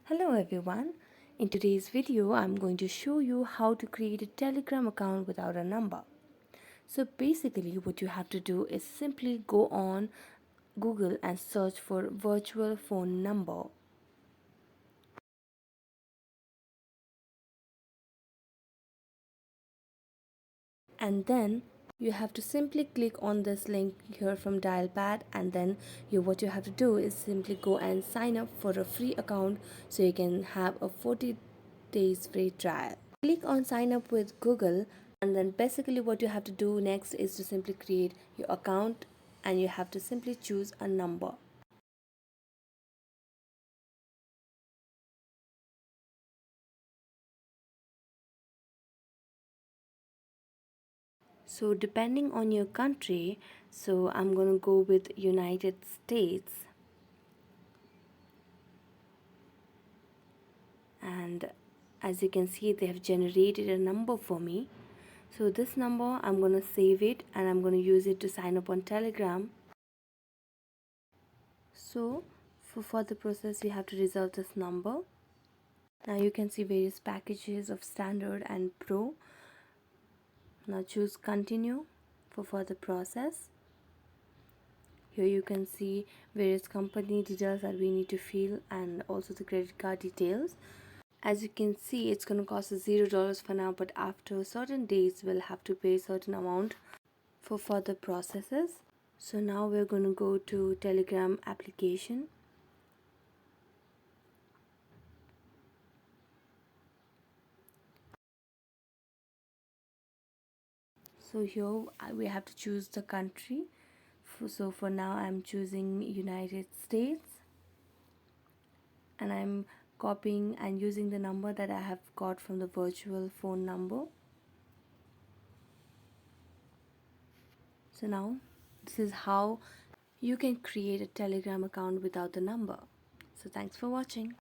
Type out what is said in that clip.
Hello everyone. In today's video, I'm going to show you how to create a Telegram account without a number. So basically what you have to do is simply go on Google and search for virtual phone number. And then you have to simply click on this link here from Dialpad, and then what you have to do is simply go and sign up for a free account so you can have a 40 days free trial. Click on sign up with Google, and then basically what you have to do next is to simply create your account, and you have to simply choose a number. So depending on your country, so I'm going to go with United States, and as you can see they have generated a number for me. So this number I'm going to save it, and I'm going to use it to sign up on Telegram. So for further process you have to reserve this number. Now you can see various packages of standard and pro. Now choose continue for further process. Here you can see various company details that we need to fill, and also the credit card details. As you can see, it's going to cost us $0 for now, but after certain days we'll have to pay certain amount for further processes. So now we're going to go to Telegram application. So here we have to choose the country. So for now I'm choosing United States, and I'm copying and using the number that I have got from the virtual phone number. So now this is how you can create a Telegram account without the number. So thanks for watching.